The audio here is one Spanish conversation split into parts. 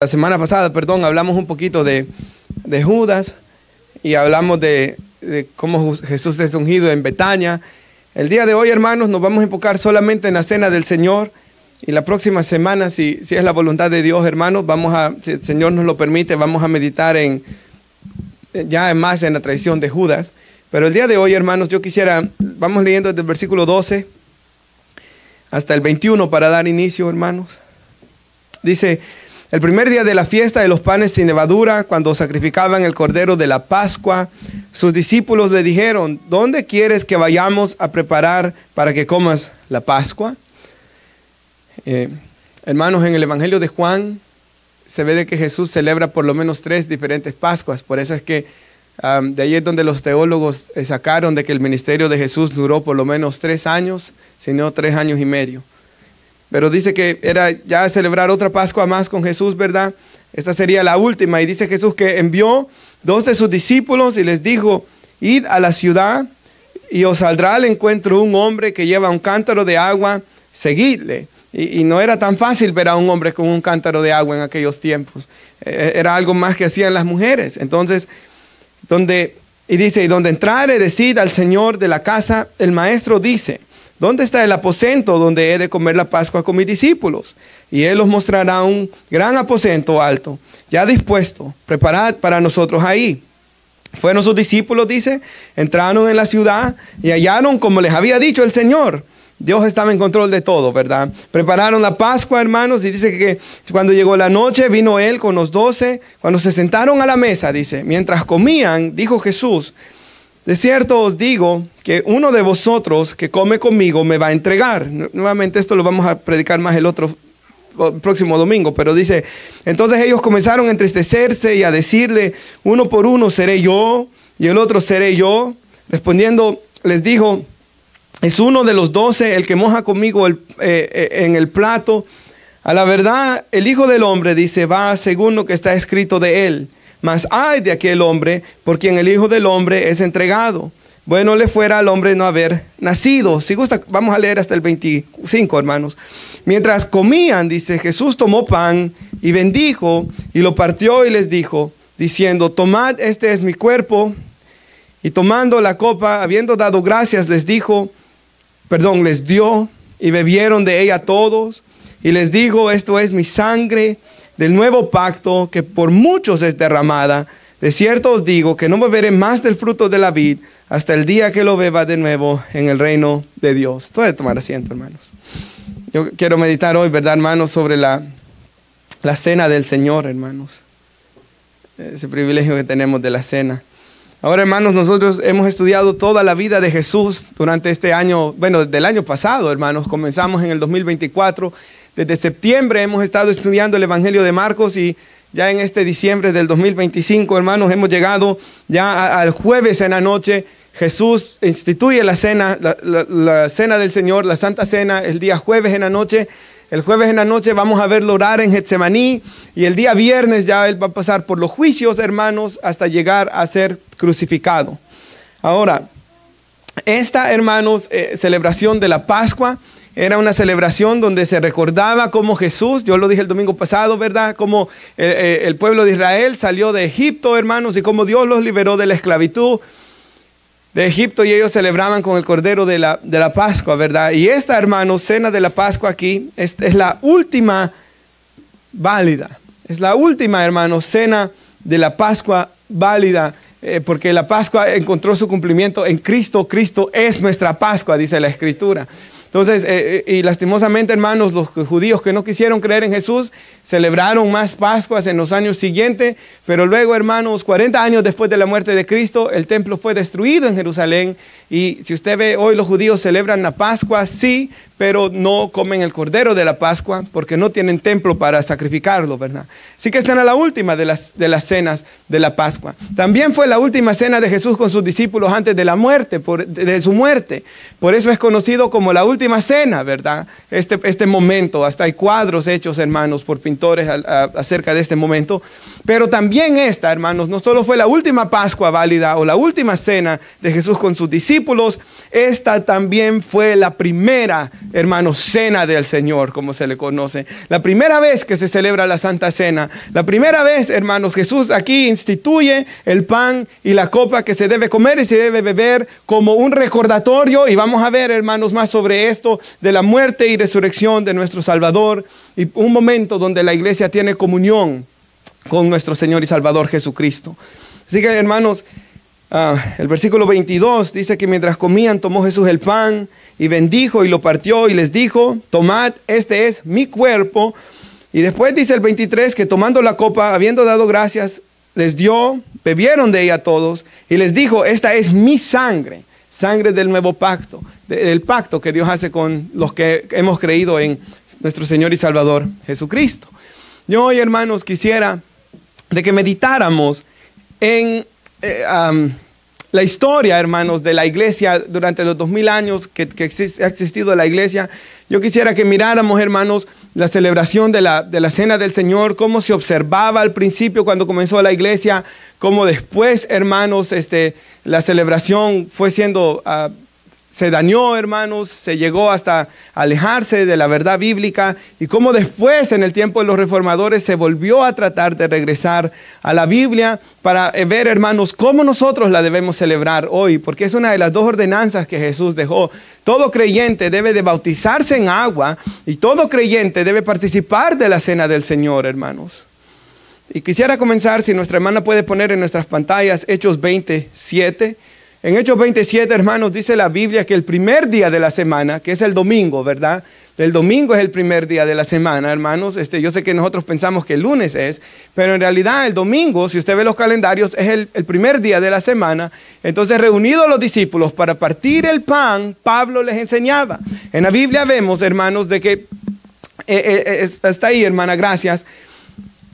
La semana pasada, hablamos un poquito de Judas y hablamos de cómo Jesús es ungido en Betania. El día de hoy, hermanos, nos vamos a enfocar solamente en la cena del Señor. Y la próxima semana, si es la voluntad de Dios, hermanos, si el Señor nos lo permite, vamos a meditar más en la traición de Judas. Pero el día de hoy, hermanos, vamos leyendo desde el versículo 12 hasta el 21 para dar inicio, hermanos. Dice: el primer día de la fiesta de los panes sin levadura, cuando sacrificaban el cordero de la Pascua, sus discípulos le dijeron: ¿dónde quieres que vayamos a preparar para que comas la Pascua? Hermanos, en el Evangelio de Juan se ve de que Jesús celebra por lo menos 3 diferentes Pascuas. Por eso es que de ahí es donde los teólogos sacaron de que el ministerio de Jesús duró por lo menos 3 años, si no 3 años y medio. Pero dice que era ya celebrar otra Pascua más con Jesús, ¿verdad? Esta sería la última. Y dice Jesús que envió 2 de sus discípulos y les dijo: id a la ciudad y os saldrá al encuentro un hombre que lleva un cántaro de agua, seguidle. Y no era tan fácil ver a un hombre con un cántaro de agua en aquellos tiempos. Era algo más que hacían las mujeres. Entonces, donde entrare, decid al Señor de la casa, el maestro dice: ¿dónde está el aposento donde he de comer la Pascua con mis discípulos? Y él os mostrará un gran aposento alto, ya dispuesto, preparad para nosotros ahí. Fueron sus discípulos, dice, entraron en la ciudad y hallaron como les había dicho el Señor. Dios estaba en control de todo, ¿verdad? Prepararon la Pascua, hermanos, y dice que cuando llegó la noche, vino él con los 12. Cuando se sentaron a la mesa, dice, mientras comían, dijo Jesús: de cierto os digo que uno de vosotros que come conmigo me va a entregar. Nuevamente esto lo vamos a predicar más el próximo domingo, pero dice: entonces ellos comenzaron a entristecerse y a decirle uno por uno: seré yo, y el otro: seré yo. Respondiendo les dijo: es uno de los 12 el que moja conmigo en el plato. A la verdad, el Hijo del Hombre, dice, va según lo que está escrito de él. Mas ay de aquel hombre por quien el Hijo del Hombre es entregado. Bueno le fuera al hombre no haber nacido. Si gusta, vamos a leer hasta el 25, hermanos. Mientras comían, dice, Jesús tomó pan y bendijo y lo partió y les dijo, diciendo: tomad, este es mi cuerpo. Y tomando la copa, habiendo dado gracias, les dio y bebieron de ella todos. Y les dijo: esto es mi sangre del nuevo pacto, que por muchos es derramada. De cierto os digo que no beberé más del fruto de la vid hasta el día que lo beba de nuevo en el reino de Dios. Puede tomar asiento, hermanos. Yo quiero meditar hoy, ¿verdad, hermanos?, sobre la cena del Señor, hermanos. Ese privilegio que tenemos de la cena. Ahora, hermanos, nosotros hemos estudiado toda la vida de Jesús durante este año, del año pasado, hermanos. Comenzamos en el 2024. Desde septiembre hemos estado estudiando el Evangelio de Marcos y ya en este diciembre del 2025, hermanos, hemos llegado ya al jueves en la noche. Jesús instituye la cena, la cena del Señor, la Santa Cena, el día jueves en la noche. El jueves en la noche vamos a verlo orar en Getsemaní, y el día viernes ya él va a pasar por los juicios, hermanos, hasta llegar a ser crucificado. Ahora, esta, hermanos, celebración de la Pascua era una celebración donde se recordaba cómo Jesús, yo lo dije el domingo pasado, ¿verdad? Cómo el pueblo de Israel salió de Egipto, hermanos, y cómo Dios los liberó de la esclavitud de Egipto, y ellos celebraban con el cordero de la Pascua, ¿verdad? Y esta, hermanos, cena de la Pascua aquí es la última válida. Es la última, hermanos, cena de la Pascua válida, porque la Pascua encontró su cumplimiento en Cristo. Cristo es nuestra Pascua, dice la Escritura. Entonces, y lastimosamente, hermanos, los judíos que no quisieron creer en Jesús celebraron más Pascuas en los años siguientes, pero luego, hermanos, 40 años después de la muerte de Cristo, el templo fue destruido en Jerusalén. Y si usted ve, hoy los judíos celebran la Pascua, sí, pero no comen el cordero de la Pascua porque no tienen templo para sacrificarlo, ¿verdad? Así que esta era la última de las cenas de la Pascua. También fue la última cena de Jesús con sus discípulos antes de la muerte, de su muerte. Por eso es conocido como la última última cena, ¿verdad? Este momento, hasta hay cuadros hechos, hermanos, por pintores acerca de este momento. Pero también esta, hermanos, no solo fue la última Pascua válida o la última cena de Jesús con sus discípulos, esta también fue la primera, hermanos, cena del Señor, como se le conoce. La primera vez que se celebra la Santa Cena. La primera vez, hermanos, Jesús aquí instituye el pan y la copa que se debe comer y se debe beber como un recordatorio. Y vamos a ver, hermanos, más sobre esto de la muerte y resurrección de nuestro Salvador. Y un momento donde la iglesia tiene comunión con nuestro Señor y Salvador Jesucristo. Así que, hermanos, el versículo 22 dice que mientras comían, tomó Jesús el pan y bendijo y lo partió y les dijo: tomad, este es mi cuerpo. Y después dice el 23 que tomando la copa, habiendo dado gracias, les dio, bebieron de ella todos y les dijo: esta es mi sangre, sangre del nuevo pacto, del pacto que Dios hace con los que hemos creído en nuestro Señor y Salvador Jesucristo. Yo hoy, hermanos, quisiera de que meditáramos en la historia, hermanos, de la iglesia durante los 2000 años que ha existido la iglesia. Yo quisiera que miráramos, hermanos, la celebración de la Cena del Señor, cómo se observaba al principio cuando comenzó la iglesia, cómo después, hermanos, la celebración fue siendo se dañó, hermanos, se llegó hasta alejarse de la verdad bíblica, y cómo después, en el tiempo de los reformadores, se volvió a tratar de regresar a la Biblia para ver, hermanos, cómo nosotros la debemos celebrar hoy, porque es una de las dos ordenanzas que Jesús dejó. Todo creyente debe de bautizarse en agua y todo creyente debe participar de la Cena del Señor, hermanos. Y quisiera comenzar, si nuestra hermana puede poner en nuestras pantallas Hechos 27. En Hechos 27, hermanos, dice la Biblia que el primer día de la semana, que es el domingo, ¿verdad? El domingo es el primer día de la semana, hermanos. Yo sé que nosotros pensamos que el lunes es, pero en realidad el domingo, si usted ve los calendarios, es el primer día de la semana. Entonces, reunidos los discípulos para partir el pan, Pablo les enseñaba. En la Biblia vemos, hermanos, de que, hasta ahí, hermana, gracias.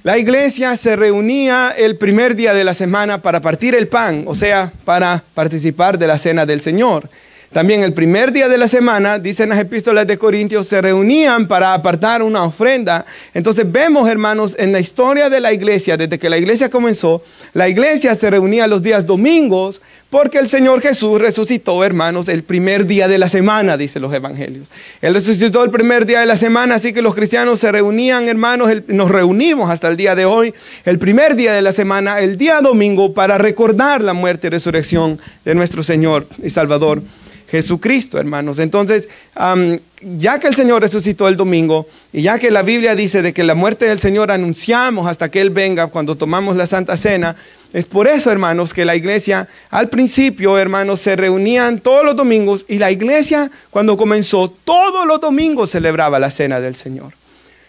La iglesia se reunía el primer día de la semana para partir el pan, o sea, para participar de la cena del Señor. También el primer día de la semana, dicen las epístolas de Corintios, se reunían para apartar una ofrenda. Entonces vemos, hermanos, en la historia de la iglesia, desde que la iglesia comenzó, la iglesia se reunía los días domingos porque el Señor Jesús resucitó, hermanos, el primer día de la semana, dicen los evangelios. Él resucitó el primer día de la semana, así que los cristianos se reunían, hermanos, nos reunimos hasta el día de hoy, el primer día de la semana, el día domingo, para recordar la muerte y resurrección de nuestro Señor y Salvador Jesucristo, hermanos. Entonces, ya que el Señor resucitó el domingo y ya que la Biblia dice de que la muerte del Señor anunciamos hasta que Él venga cuando tomamos la Santa Cena, es por eso, hermanos, que la iglesia al principio, hermanos, se reunían todos los domingos, y la iglesia cuando comenzó todos los domingos celebraba la Cena del Señor.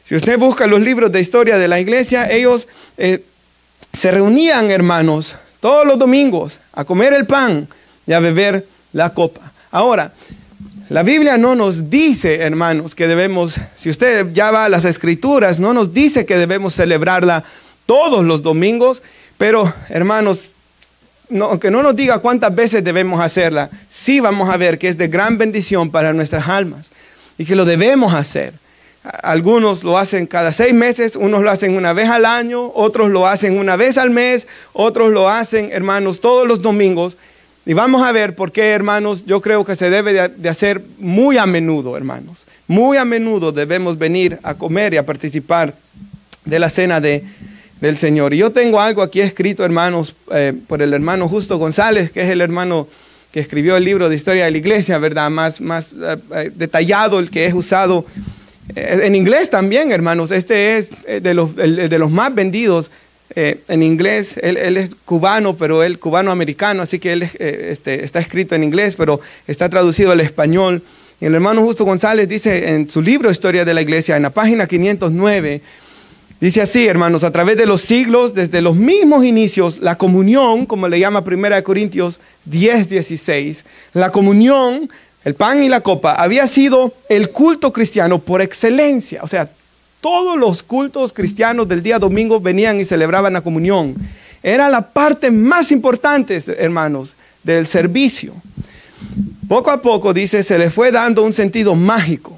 Si usted busca los libros de historia de la iglesia, ellos se reunían, hermanos, todos los domingos a comer el pan y a beber la copa. Ahora, la Biblia no nos dice, hermanos, que debemos, si usted ya va a las Escrituras, no nos dice que debemos celebrarla todos los domingos, pero, hermanos, aunque no nos diga cuántas veces debemos hacerla, sí vamos a ver que es de gran bendición para nuestras almas y que lo debemos hacer. Algunos lo hacen cada 6 meses, unos lo hacen una vez al año, otros lo hacen una vez al mes, otros lo hacen, hermanos, todos los domingos. Y vamos a ver por qué, hermanos, yo creo que se debe de hacer muy a menudo, hermanos. Muy a menudo debemos venir a comer y a participar de la cena del Señor. Y yo tengo algo aquí escrito, hermanos, por el hermano Justo González, que es el hermano que escribió el libro de historia de la iglesia, ¿verdad? Más detallado, el que es usado en inglés también, hermanos. Este es de los más vendidos. En inglés, él es cubano, pero él cubano-americano, así que él está escrito en inglés, pero está traducido al español. Y el hermano Justo González dice en su libro Historia de la Iglesia, en la página 509, dice así, hermanos: a través de los siglos, desde los mismos inicios, la comunión, como le llama 1 Corintios 10:16, la comunión, el pan y la copa, había sido el culto cristiano por excelencia. O sea, todos los cultos cristianos del día domingo venían y celebraban la comunión. Era la parte más importante, hermanos, del servicio. poco a poco, dice, se le fue dando un sentido mágico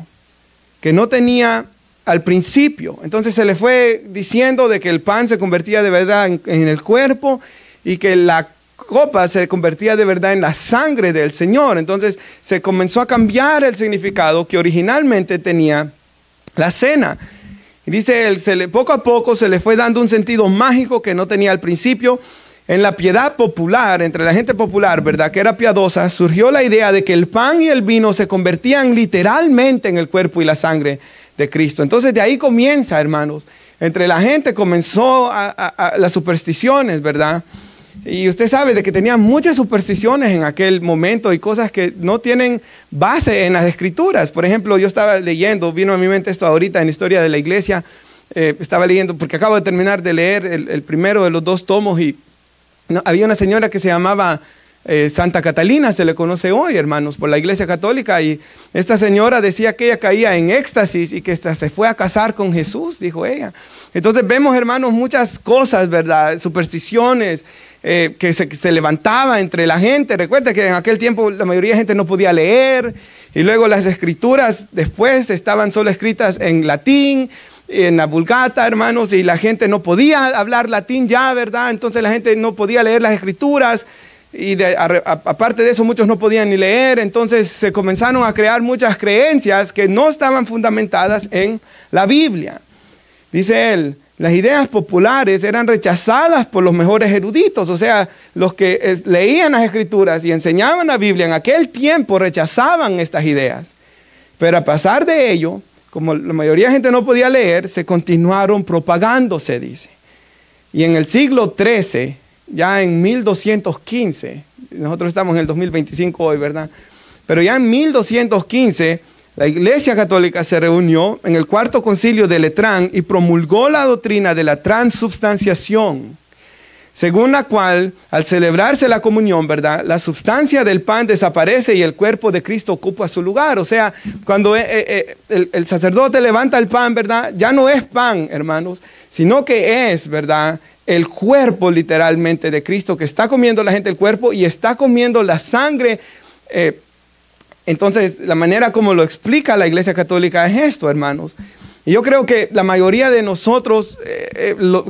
que no tenía al principio. Entonces se le fue diciendo de que el pan se convertía de verdad en el cuerpo y que la copa se convertía de verdad en la sangre del Señor. Entonces se comenzó a cambiar el significado que originalmente tenía la cena. Y dice él, poco a poco se le fue dando un sentido mágico que no tenía al principio. En la piedad popular, entre la gente popular, ¿verdad?, que era piadosa, surgió la idea de que el pan y el vino se convertían literalmente en el cuerpo y la sangre de Cristo. Entonces de ahí comienza, hermanos, entre la gente comenzó las supersticiones, ¿verdad? Y usted sabe de que tenían muchas supersticiones en aquel momento y cosas que no tienen base en las Escrituras. Por ejemplo, yo estaba leyendo, vino a mi mente esto ahorita en Historia de la Iglesia, estaba leyendo, porque acabo de terminar de leer el primero de los 2 tomos y había una señora que se llamaba Santa Catalina, se le conoce hoy, hermanos, por la Iglesia Católica, y esta señora decía que ella caía en éxtasis y que hasta se fue a casar con Jesús, dijo ella. Entonces vemos, hermanos, muchas cosas, ¿verdad?, supersticiones que se levantaba entre la gente. Recuerda que en aquel tiempo la mayoría de gente no podía leer, y luego las escrituras después estaban solo escritas en latín, en la Vulgata, hermanos, y la gente no podía hablar latín ya, ¿verdad? Entonces la gente no podía leer las escrituras y aparte de eso muchos no podían ni leer. Entonces se comenzaron a crear muchas creencias que no estaban fundamentadas en la Biblia. Dice él, las ideas populares eran rechazadas por los mejores eruditos, o sea, los que leían las escrituras y enseñaban la Biblia en aquel tiempo rechazaban estas ideas. Pero a pesar de ello, como la mayoría de gente no podía leer, se continuaron propagándose, dice. Y en el siglo XIII, ya en 1215, nosotros estamos en el 2025 hoy, ¿verdad? Pero ya en 1215, la Iglesia Católica se reunió en el Cuarto Concilio de Letrán y promulgó la doctrina de la transubstanciación, según la cual, al celebrarse la comunión, ¿verdad?, la sustancia del pan desaparece y el cuerpo de Cristo ocupa su lugar. O sea, cuando el sacerdote levanta el pan, ¿verdad?, ya no es pan, hermanos, sino que es, ¿verdad?, el cuerpo literalmente de Cristo, que está comiendo la gente el cuerpo y está comiendo la sangre. Entonces, la manera como lo explica la Iglesia Católica es esto, hermanos. Y yo creo que la mayoría de nosotros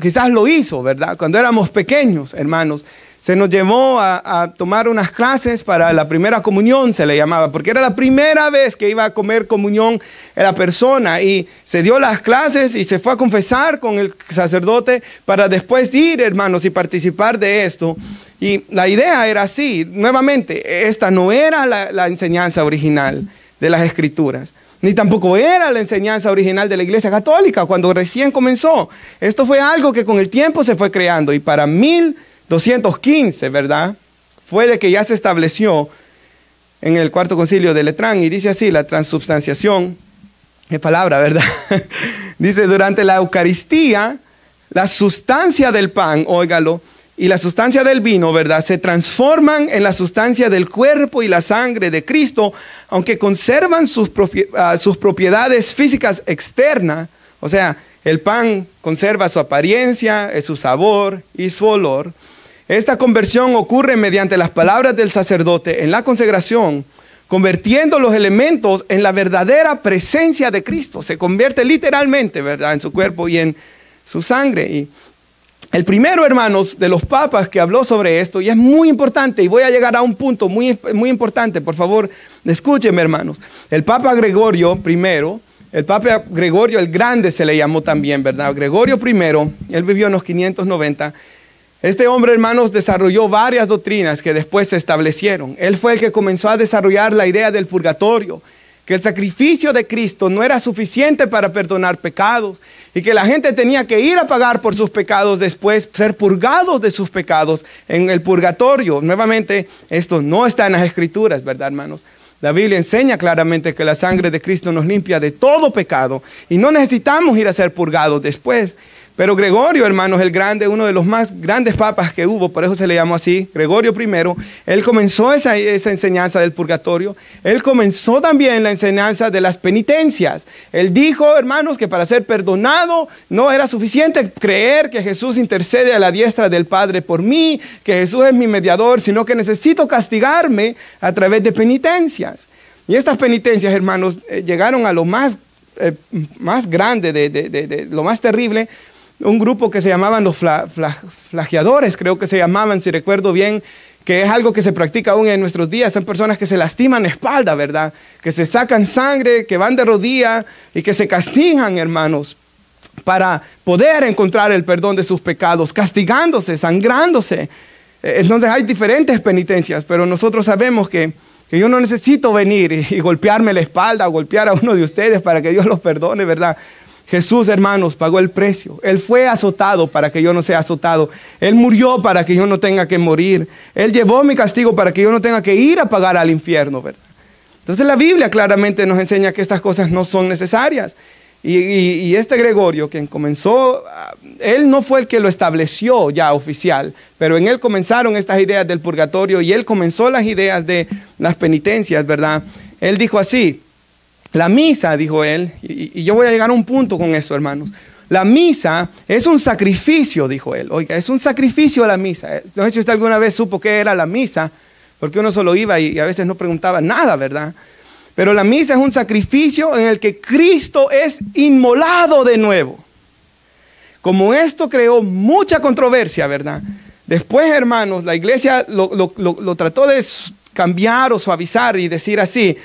quizás lo hizo, ¿verdad? Cuando éramos pequeños, hermanos, se nos llevó a tomar unas clases para la primera comunión, se le llamaba, porque era la primera vez que iba a comer comunión la persona, y se dio las clases y se fue a confesar con el sacerdote para después ir, hermanos, y participar de esto. Y la idea era así, nuevamente, esta no era la enseñanza original de las Escrituras, ni tampoco era la enseñanza original de la Iglesia Católica cuando recién comenzó. Esto fue algo que con el tiempo se fue creando, y para 1215, ¿verdad?, fue de que ya se estableció en el Cuarto Concilio de Letrán, y dice así, la transubstanciación, qué palabra, ¿verdad? Dice, durante la Eucaristía, la sustancia del pan, óigalo, y la sustancia del vino, ¿verdad?, se transforman en la sustancia del cuerpo y la sangre de Cristo, aunque conservan sus propiedades físicas externas. O sea, el pan conserva su apariencia, su sabor y su olor. Esta conversión ocurre mediante las palabras del sacerdote en la consagración, convirtiendo los elementos en la verdadera presencia de Cristo. Se convierte literalmente, ¿verdad?, en su cuerpo y en su sangre. Y el primero, hermanos, de los papas que habló sobre esto, y es muy importante, y voy a llegar a un punto muy, muy importante, por favor, escúchenme, hermanos. El Papa Gregorio I, el Papa Gregorio el Grande se le llamó también, ¿verdad? Gregorio I, él vivió en los 590. Este hombre, hermanos, desarrolló varias doctrinas que después se establecieron. Él fue el que comenzó a desarrollar la idea del purgatorio, que el sacrificio de Cristo no era suficiente para perdonar pecados y que la gente tenía que ir a pagar por sus pecados, después ser purgados de sus pecados en el purgatorio. Nuevamente, esto no está en las Escrituras, ¿verdad, hermanos? La Biblia enseña claramente que la sangre de Cristo nos limpia de todo pecado y no necesitamos ir a ser purgados después. Pero Gregorio, hermanos, el grande, uno de los más grandes papas que hubo, por eso se le llamó así, Gregorio I, él comenzó esa enseñanza del purgatorio. Él comenzó también la enseñanza de las penitencias. Él dijo, hermanos, que para ser perdonado no era suficiente creer que Jesús intercede a la diestra del Padre por mí, que Jesús es mi mediador, sino que necesito castigarme a través de penitencias. Y estas penitencias, hermanos, llegaron a lo más grande, de lo más terrible. Un grupo que se llamaban los flageadores, creo que se llamaban, si recuerdo bien, que es algo que se practica aún en nuestros días. Son personas que se lastiman la espalda, ¿verdad? Que se sacan sangre, que van de rodilla y que se castigan, hermanos, para poder encontrar el perdón de sus pecados, castigándose, sangrándose. Entonces hay diferentes penitencias, pero nosotros sabemos que yo no necesito venir y golpearme la espalda o golpear a uno de ustedes para que Dios los perdone, ¿verdad? Jesús, hermanos, pagó el precio. Él fue azotado para que yo no sea azotado. Él murió para que yo no tenga que morir. Él llevó mi castigo para que yo no tenga que ir a pagar al infierno, ¿verdad? Entonces la Biblia claramente nos enseña que estas cosas no son necesarias. Y este Gregorio, quien comenzó, él no fue el que lo estableció ya oficial, pero en él comenzaron estas ideas del purgatorio y él comenzó las ideas de las penitencias, ¿verdad? Él dijo así. La misa, dijo él, y yo voy a llegar a un punto con eso, hermanos. La misa es un sacrificio, dijo él. Oiga, es un sacrificio la misa. No sé si usted alguna vez supo qué era la misa, porque uno solo iba y a veces no preguntaba nada, ¿verdad? Pero la misa es un sacrificio en el que Cristo es inmolado de nuevo. Como esto creó mucha controversia, ¿verdad? Después, hermanos, la iglesia lo trató de cambiar o suavizar y decir así.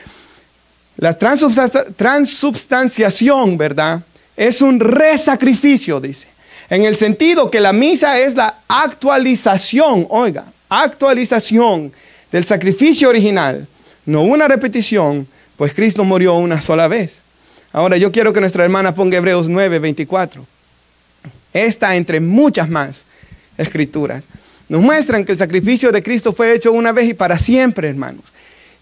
La transubstanciación, ¿verdad? Es un resacrificio, dice. En el sentido que la misa es la actualización, oiga, actualización del sacrificio original. No una repetición, pues Cristo murió una sola vez. Ahora yo quiero que nuestra hermana ponga Hebreos 9:24. Esta entre muchas más escrituras nos muestran que el sacrificio de Cristo fue hecho una vez y para siempre, hermanos.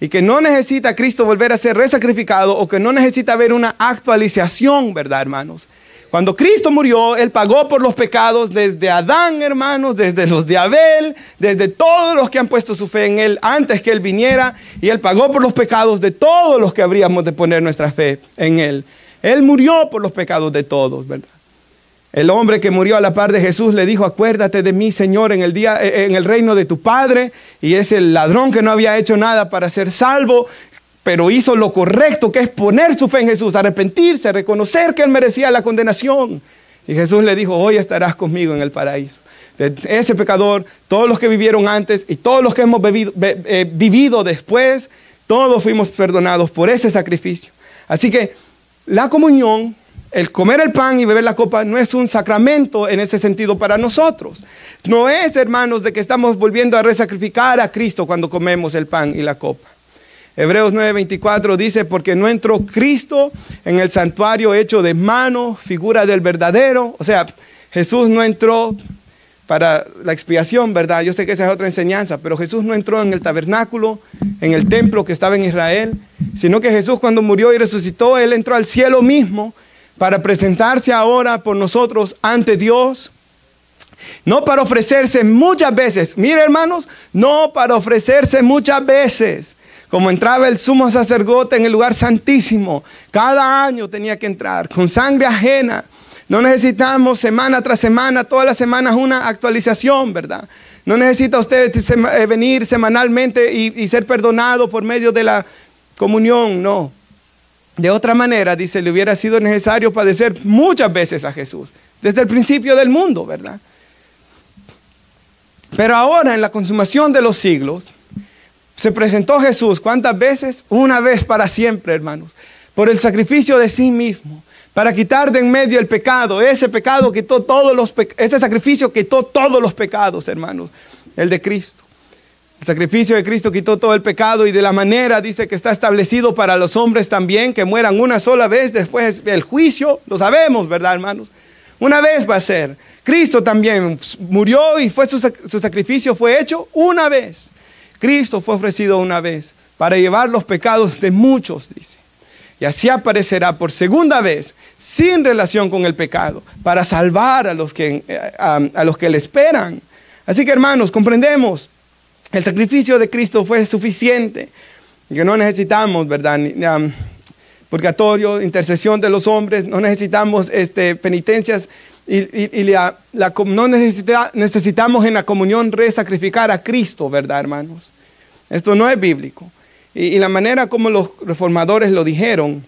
Y que no necesita Cristo volver a ser resacrificado o que no necesita haber una actualización, ¿verdad, hermanos? Cuando Cristo murió, Él pagó por los pecados desde Adán, hermanos, desde los de Abel, desde todos los que han puesto su fe en Él antes que Él viniera. Y Él pagó por los pecados de todos los que habríamos de poner nuestra fe en Él. Él murió por los pecados de todos, ¿verdad? El hombre que murió a la par de Jesús le dijo, acuérdate de mí, Señor, en el reino de tu Padre. Y es el ladrón que no había hecho nada para ser salvo, pero hizo lo correcto, que es poner su fe en Jesús, arrepentirse, reconocer que él merecía la condenación. Y Jesús le dijo, hoy estarás conmigo en el paraíso. De ese pecador, todos los que vivieron antes y todos los que hemos vivido después, todos fuimos perdonados por ese sacrificio. Así que la comunión, el comer el pan y beber la copa no es un sacramento en ese sentido para nosotros. No es, hermanos, de que estamos volviendo a resacrificar a Cristo cuando comemos el pan y la copa. Hebreos 9:24 dice, porque no entró Cristo en el santuario hecho de mano, figura del verdadero. O sea, Jesús no entró para la expiación, ¿verdad? Yo sé que esa es otra enseñanza, pero Jesús no entró en el tabernáculo, en el templo que estaba en Israel, sino que Jesús cuando murió y resucitó, Él entró al cielo mismo, para presentarse ahora por nosotros ante Dios, no para ofrecerse muchas veces, mire hermanos, no para ofrecerse muchas veces, como entraba el sumo sacerdote en el lugar santísimo, cada año tenía que entrar con sangre ajena. No necesitamos semana tras semana, todas las semanas una actualización, ¿verdad? No necesita usted venir semanalmente y ser perdonado por medio de la comunión, no. De otra manera, dice, le hubiera sido necesario padecer muchas veces a Jesús, desde el principio del mundo, ¿verdad? Pero ahora, en la consumación de los siglos, se presentó Jesús, ¿cuántas veces? Una vez para siempre, hermanos, por el sacrificio de sí mismo, para quitar de en medio el pecado. Ese pecado quitó ese sacrificio quitó todos los pecados, hermanos, el de Cristo. El sacrificio de Cristo quitó todo el pecado y de la manera, dice, que está establecido para los hombres también, que mueran una sola vez después del juicio. Lo sabemos, ¿verdad, hermanos? Una vez va a ser. Cristo también murió y su sacrificio fue hecho una vez. Cristo fue ofrecido una vez para llevar los pecados de muchos, dice. y así aparecerá por segunda vez, sin relación con el pecado, para salvar a los que le esperan. Así que, hermanos, comprendemos, el sacrificio de Cristo fue suficiente, que no necesitamos, ¿verdad? Purgatorio, intercesión de los hombres, no necesitamos penitencias no necesitamos en la comunión resacrificar a Cristo, ¿verdad, hermanos? Esto no es bíblico. Y la manera como los reformadores lo dijeron,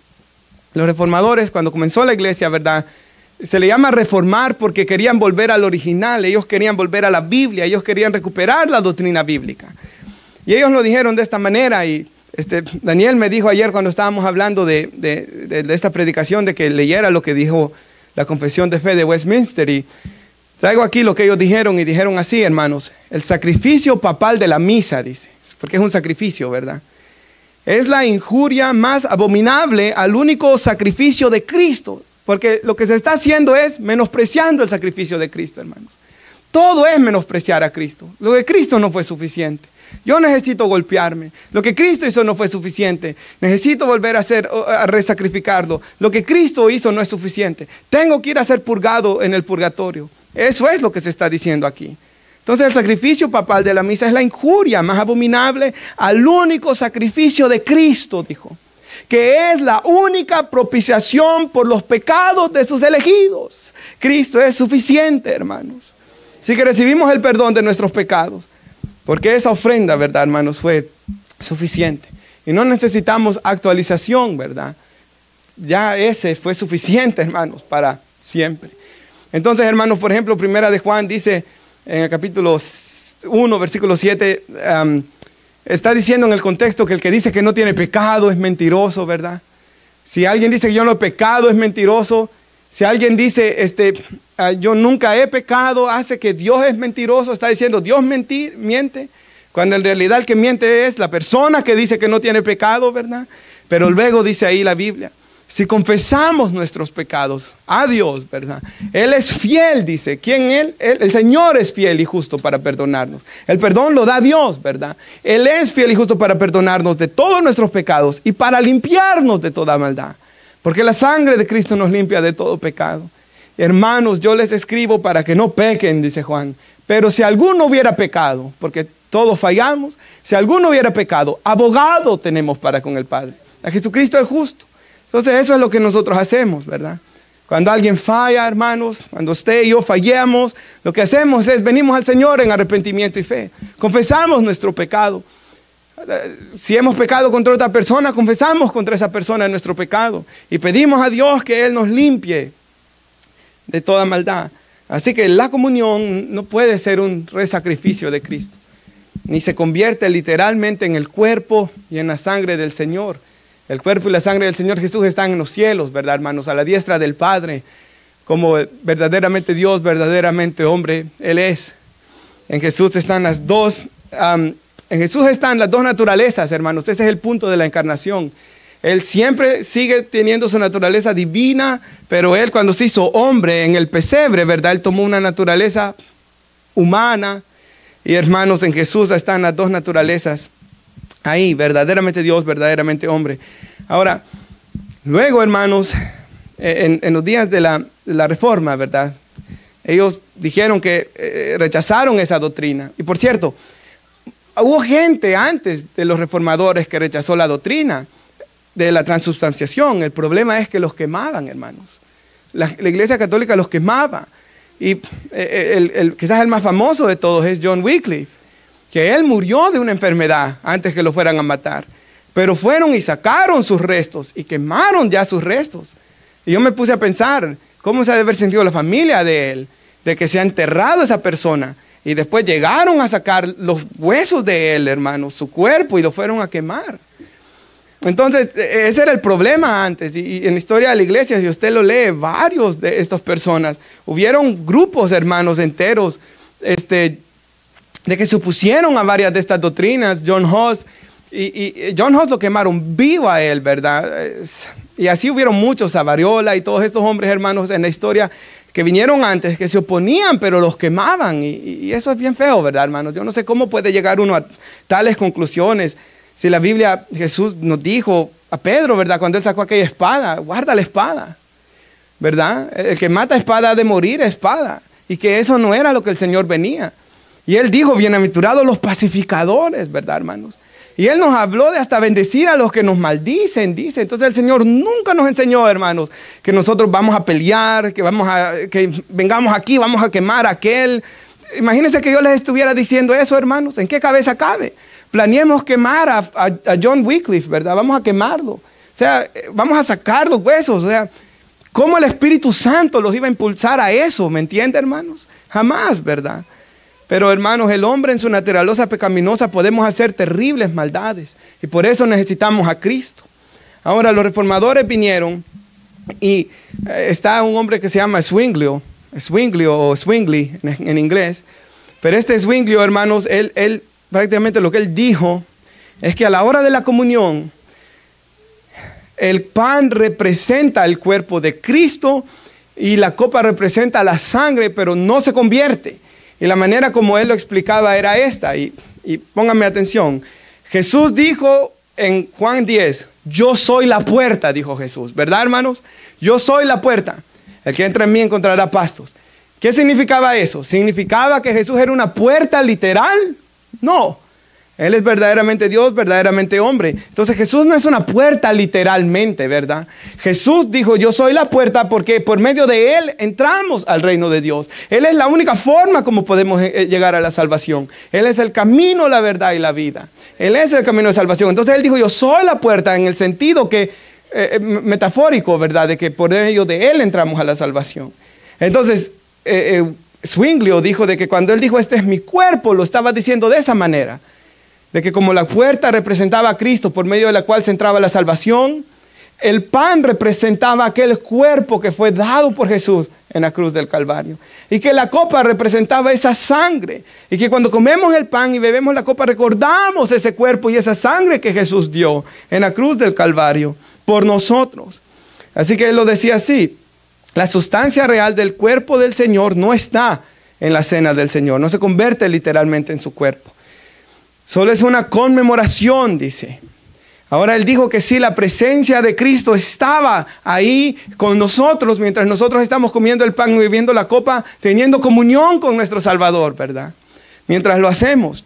los reformadores cuando comenzó la iglesia, ¿verdad? Se le llama reformar porque querían volver al original, ellos querían volver a la Biblia, ellos querían recuperar la doctrina bíblica. Y ellos lo dijeron de esta manera y Daniel me dijo ayer cuando estábamos hablando de esta predicación, de que leyera lo que dijo la Confesión de Fe de Westminster, y traigo aquí lo que ellos dijeron, y dijeron así, hermanos: el sacrificio papal de la misa, dice, porque es un sacrificio, ¿verdad? Es la injuria más abominable al único sacrificio de Cristo, porque lo que se está haciendo es menospreciando el sacrificio de Cristo, hermanos. Todo es menospreciar a Cristo. Lo de Cristo no fue suficiente. Yo necesito golpearme. Lo que Cristo hizo no fue suficiente. Necesito volver a resacrificarlo. Lo que Cristo hizo no es suficiente. Tengo que ir a ser purgado en el purgatorio. Eso es lo que se está diciendo aquí. Entonces el sacrificio papal de la misa es la injuria más abominable al único sacrificio de Cristo, dijo, que es la única propiciación por los pecados de sus elegidos. Cristo es suficiente, hermanos. Así que recibimos el perdón de nuestros pecados, porque esa ofrenda, ¿verdad, hermanos? Fue suficiente. Y no necesitamos actualización, ¿verdad? Ya ese fue suficiente, hermanos, para siempre. Entonces, hermanos, por ejemplo, Primera de Juan dice en el capítulo 1, versículo 7, está diciendo en el contexto que el que dice que no tiene pecado es mentiroso, ¿verdad? Si alguien dice que yo no he pecado, es mentiroso. Si alguien dice, yo nunca he pecado, hace que Dios es mentiroso, está diciendo Dios miente, cuando en realidad el que miente es la persona que dice que no tiene pecado, ¿verdad? Pero luego dice ahí la Biblia, si confesamos nuestros pecados a Dios, ¿verdad? Él es fiel, dice. ¿Quién Él? El Señor es fiel y justo para perdonarnos. El perdón lo da Dios, ¿verdad? Él es fiel y justo para perdonarnos de todos nuestros pecados y para limpiarnos de toda maldad. Porque la sangre de Cristo nos limpia de todo pecado. Hermanos, yo les escribo para que no pequen, dice Juan. Pero si alguno hubiera pecado, porque todos fallamos, si alguno hubiera pecado, abogado tenemos para con el Padre, a Jesucristo el justo. Entonces eso es lo que nosotros hacemos, ¿verdad? Cuando alguien falla, hermanos, cuando usted y yo fallamos, lo que hacemos es venimos al Señor en arrepentimiento y fe. Confesamos nuestro pecado. Si hemos pecado contra otra persona, confesamos contra esa persona nuestro pecado y pedimos a Dios que Él nos limpie de toda maldad. Así que la comunión no puede ser un resacrificio de Cristo, ni se convierte literalmente en el cuerpo y en la sangre del Señor. El cuerpo y la sangre del Señor Jesús están en los cielos, ¿verdad, hermanos? A la diestra del Padre, como verdaderamente Dios, verdaderamente hombre, Él es. En Jesús están las dos En Jesús están las dos naturalezas, hermanos. Ese es el punto de la encarnación. Él siempre sigue teniendo su naturaleza divina, pero Él cuando se hizo hombre en el pesebre, ¿verdad? Él tomó una naturaleza humana. Y hermanos, en Jesús están las dos naturalezas. Ahí, verdaderamente Dios, verdaderamente hombre. Ahora, luego, hermanos, en los días de la Reforma, ¿verdad? Ellos dijeron que rechazaron esa doctrina. Y por cierto, hubo gente antes de los reformadores que rechazó la doctrina de la transubstanciación. El problema es que los quemaban, hermanos. La Iglesia Católica los quemaba. Y quizás el más famoso de todos es John Wycliffe, que él murió de una enfermedad antes que lo fueran a matar. Pero fueron y sacaron sus restos y quemaron ya sus restos. Y yo me puse a pensar, ¿cómo se ha de haber sentido la familia de él? De que se ha enterrado esa persona. Y después llegaron a sacar los huesos de él, hermanos, su cuerpo, y lo fueron a quemar. Entonces, ese era el problema antes. Y en la historia de la iglesia, si usted lo lee, varios de estas personas, hubieron grupos, hermanos, enteros, de que se opusieron a varias de estas doctrinas. John Huss, y John Huss lo quemaron vivo a él, ¿verdad? Y así hubieron muchos, Savariola y todos estos hombres, hermanos, en la historia que vinieron antes, que se oponían, pero los quemaban. Y eso es bien feo, ¿verdad, hermanos? Yo no sé cómo puede llegar uno a tales conclusiones. Si la Biblia, Jesús nos dijo a Pedro, ¿verdad? Cuando él sacó aquella espada, guarda la espada, ¿verdad? El que mata espada ha de morir espada. Y que eso no era lo que el Señor venía. Y Él dijo, bienaventurados los pacificadores, ¿verdad, hermanos? Y Él nos habló de hasta bendecir a los que nos maldicen, dice. Entonces el Señor nunca nos enseñó, hermanos, que nosotros vamos a pelear, que vengamos aquí, vamos a quemar a aquel. Imagínense que yo les estuviera diciendo eso, hermanos. ¿En qué cabeza cabe? Planeemos quemar a John Wycliffe, ¿verdad? Vamos a quemarlo. O sea, vamos a sacar los huesos. O sea, ¿cómo el Espíritu Santo los iba a impulsar a eso? ¿Me entiende, hermanos? Jamás, ¿verdad? Pero, hermanos, el hombre en su naturaleza pecaminosa podemos hacer terribles maldades. Y por eso necesitamos a Cristo. Ahora, los reformadores vinieron y está un hombre que se llama Zwinglio o Zwingli en inglés. Pero este Zwinglio, hermanos, él prácticamente lo que él dijo es que a la hora de la comunión, el pan representa el cuerpo de Cristo y la copa representa la sangre, pero no se convierte. Y la manera como él lo explicaba era esta, y pónganme atención. Jesús dijo en Juan 10, yo soy la puerta, dijo Jesús, ¿verdad, hermanos? Yo soy la puerta. El que entra en mí encontrará pastos. ¿Qué significaba eso? ¿Significaba que Jesús era una puerta literal? No. Él es verdaderamente Dios, verdaderamente hombre. Entonces Jesús no es una puerta literalmente, ¿verdad? Jesús dijo, yo soy la puerta porque por medio de Él entramos al reino de Dios. Él es la única forma como podemos llegar a la salvación. Él es el camino, la verdad y la vida. Él es el camino de salvación. Entonces Él dijo, yo soy la puerta en el sentido que metafórico, ¿verdad? De que por medio de Él entramos a la salvación. Entonces, Zwinglio dijo de que cuando Él dijo, este es mi cuerpo, lo estaba diciendo de esa manera. De que como la puerta representaba a Cristo por medio de la cual se entraba la salvación, el pan representaba aquel cuerpo que fue dado por Jesús en la cruz del Calvario. Y que la copa representaba esa sangre. Y que cuando comemos el pan y bebemos la copa recordamos ese cuerpo y esa sangre que Jesús dio en la cruz del Calvario por nosotros. Así que él lo decía así, la sustancia real del cuerpo del Señor no está en la cena del Señor, no se convierte literalmente en su cuerpo. Solo es una conmemoración, dice. Ahora él dijo que sí, la presencia de Cristo estaba ahí con nosotros mientras nosotros estamos comiendo el pan y bebiendo la copa, teniendo comunión con nuestro Salvador, ¿verdad? Mientras lo hacemos.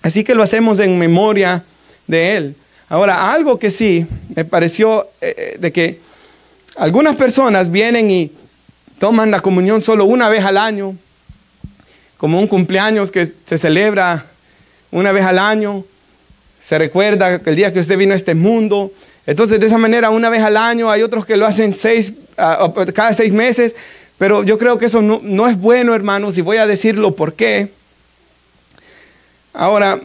Así que lo hacemos en memoria de Él. Ahora, algo que sí me pareció de que algunas personas vienen y toman la comunión solo una vez al año, como un cumpleaños que se celebra una vez al año, se recuerda el día que usted vino a este mundo. Entonces, de esa manera, una vez al año. Hay otros que lo hacen cada 6 meses. Pero yo creo que eso no es bueno, hermanos, y voy a decirlo por qué. Ahora,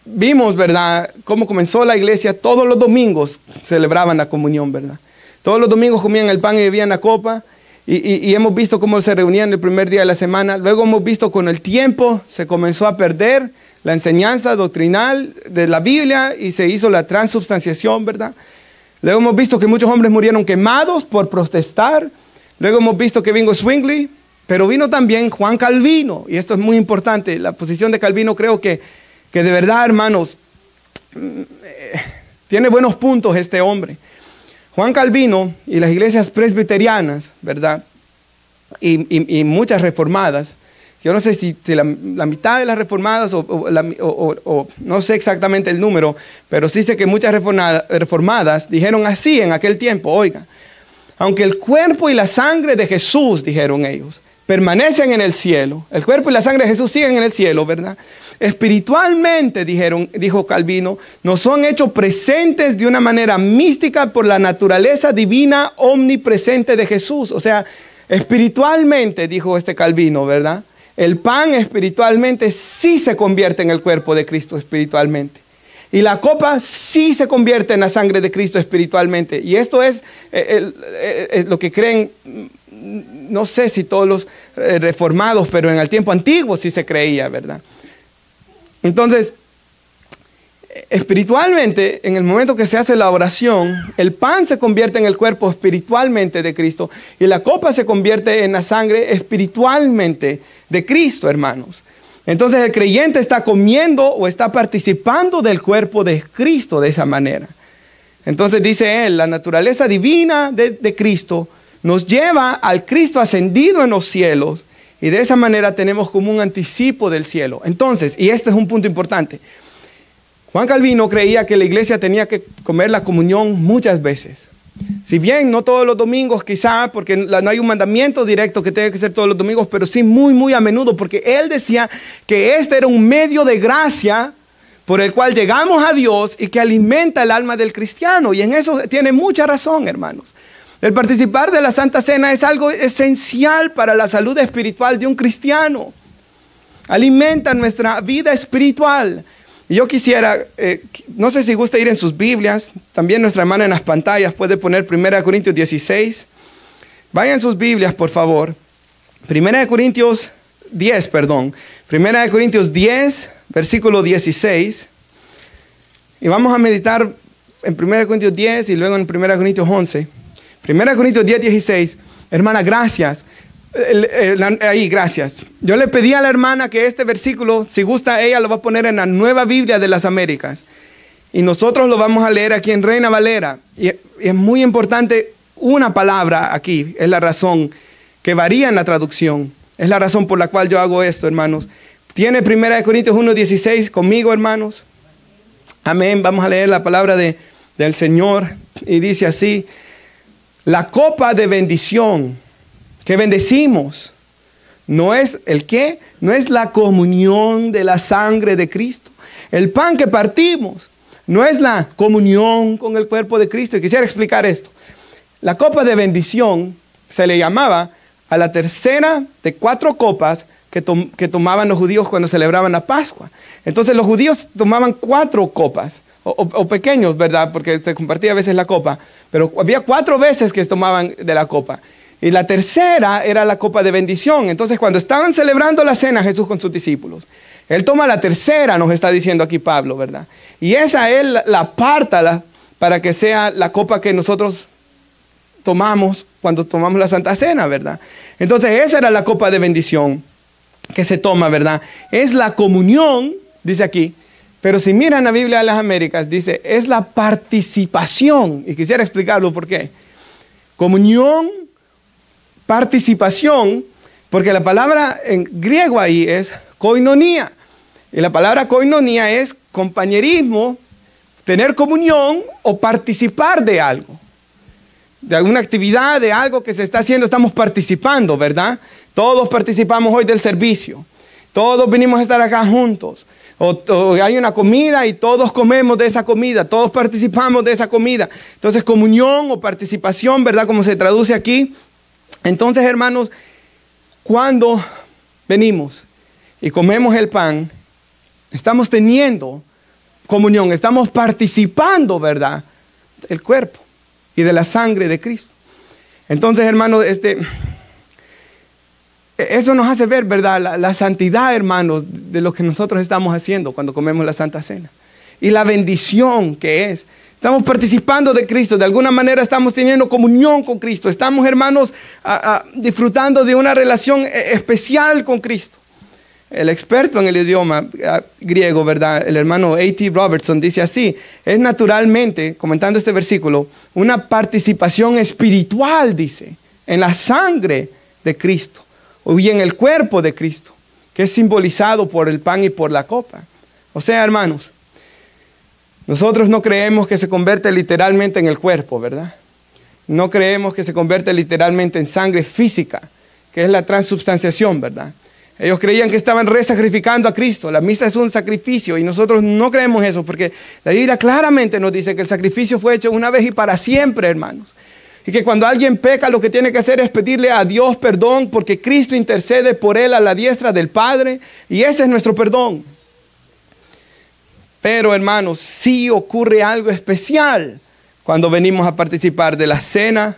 vimos, ¿verdad?, cómo comenzó la iglesia. Todos los domingos celebraban la comunión, ¿verdad? Todos los domingos comían el pan y bebían la copa. Y hemos visto cómo se reunían el primer día de la semana. Luego hemos visto con el tiempo se comenzó a perder la enseñanza doctrinal de la Biblia y se hizo la transubstanciación, ¿verdad? Luego hemos visto que muchos hombres murieron quemados por protestar. Luego hemos visto que vino Zwingli, pero vino también Juan Calvino. Y esto es muy importante. La posición de Calvino creo que de verdad, hermanos, tiene buenos puntos este hombre. Juan Calvino y las iglesias presbiterianas, ¿verdad? Y muchas reformadas. Yo no sé si la mitad de las reformadas o no sé exactamente el número, pero sí sé que muchas reformadas dijeron así en aquel tiempo, oiga, aunque el cuerpo y la sangre de Jesús, dijeron ellos, permanecen en el cielo, el cuerpo y la sangre de Jesús siguen en el cielo, ¿verdad? Espiritualmente, dijo Calvino, nos son hechos presentes de una manera mística por la naturaleza divina omnipresente de Jesús. O sea, espiritualmente, dijo este Calvino, ¿verdad? El pan espiritualmente sí se convierte en el cuerpo de Cristo espiritualmente. Y la copa sí se convierte en la sangre de Cristo espiritualmente. Y esto es lo que creen, no sé si todos los reformados, pero en el tiempo antiguo sí se creía, ¿verdad? Entonces, espiritualmente, en el momento que se hace la oración, el pan se convierte en el cuerpo espiritualmente de Cristo y la copa se convierte en la sangre espiritualmente de Cristo, hermanos. Entonces el creyente está comiendo o está participando del cuerpo de Cristo de esa manera. Entonces dice él, la naturaleza divina de Cristo nos lleva al Cristo ascendido en los cielos, y de esa manera tenemos como un anticipo del cielo. Entonces, y este es un punto importante, Juan Calvino creía que la iglesia tenía que comer la comunión muchas veces. Si bien no todos los domingos quizá, porque no hay un mandamiento directo que tenga que ser todos los domingos, pero sí muy, muy a menudo, porque él decía que este era un medio de gracia por el cual llegamos a Dios y que alimenta el alma del cristiano. Y en eso tiene mucha razón, hermanos. El participar de la Santa Cena es algo esencial para la salud espiritual de un cristiano. Alimenta nuestra vida espiritual. Y yo quisiera, no sé si gusta ir en sus Biblias, también nuestra hermana en las pantallas puede poner 1 Corintios 16. Vayan sus Biblias, por favor. 1 Corintios 10, 1 Corintios 10, versículo 16. Y vamos a meditar en 1 Corintios 10 y luego en 1 Corintios 11. 1 Corintios 10, 16. Hermana, gracias. Ahí, gracias. Yo le pedí a la hermana que este versículo, si gusta, ella lo va a poner en la Nueva Biblia de las Américas. Y nosotros lo vamos a leer aquí en Reina Valera. Y es muy importante una palabra aquí. Es la razón que varía en la traducción. Es la razón por la cual yo hago esto, hermanos. ¿Tiene 1 Corintios 1, 16 conmigo, hermanos? Amén. Vamos a leer la palabra del Señor. Y dice así: la copa de bendición que bendecimos, no es el qué, no es la comunión de la sangre de Cristo. El pan que partimos no es la comunión con el cuerpo de Cristo. Y quisiera explicar esto. La copa de bendición se le llamaba a la tercera de 4 copas que tomaban los judíos cuando celebraban la Pascua. Entonces los judíos tomaban 4 copas, o pequeños, ¿verdad? Porque se compartía a veces la copa, pero había 4 veces que tomaban de la copa. Y la tercera era la copa de bendición. Entonces, cuando estaban celebrando la cena Jesús con sus discípulos, Él toma la tercera, nos está diciendo aquí Pablo, ¿verdad? Y esa Él la aparta para que sea la copa que nosotros tomamos cuando tomamos la Santa Cena, ¿verdad? Entonces, esa era la copa de bendición que se toma, ¿verdad? Es la comunión, dice aquí. Pero si miran la Biblia de las Américas, dice, es la participación. Y quisiera explicarlo por qué. Comunión, participación, porque la palabra en griego ahí es koinonía. Y la palabra koinonía es compañerismo, tener comunión o participar de algo. De alguna actividad, de algo que se está haciendo, estamos participando, ¿verdad? Todos participamos hoy del servicio. Todos venimos a estar acá juntos. O hay una comida y todos comemos de esa comida. Todos participamos de esa comida. Entonces, comunión o participación, ¿verdad? Como se traduce aquí. Entonces, hermanos, cuando venimos y comemos el pan, estamos teniendo comunión, estamos participando, ¿verdad?, del cuerpo y de la sangre de Cristo. Entonces, hermanos, eso nos hace ver, ¿verdad?, la santidad, hermanos, de lo que nosotros estamos haciendo cuando comemos la Santa Cena. Y la bendición que es. Estamos participando de Cristo, de alguna manera estamos teniendo comunión con Cristo. Estamos, hermanos, disfrutando de una relación especial con Cristo. El experto en el idioma griego, ¿verdad?, el hermano A.T. Robertson dice así: es naturalmente, comentando este versículo, una participación espiritual, dice, en la sangre de Cristo y en el cuerpo de Cristo, que es simbolizado por el pan y por la copa. O sea, hermanos, nosotros no creemos que se convierte literalmente en el cuerpo, ¿verdad? No creemos que se convierte literalmente en sangre física, que es la transubstanciación, ¿verdad? Ellos creían que estaban resacrificando a Cristo. La misa es un sacrificio y nosotros no creemos eso, porque la Biblia claramente nos dice que el sacrificio fue hecho una vez y para siempre, hermanos. Y que cuando alguien peca, lo que tiene que hacer es pedirle a Dios perdón, porque Cristo intercede por él a la diestra del Padre, y ese es nuestro perdón. Pero, hermanos, sí ocurre algo especial cuando venimos a participar de la cena.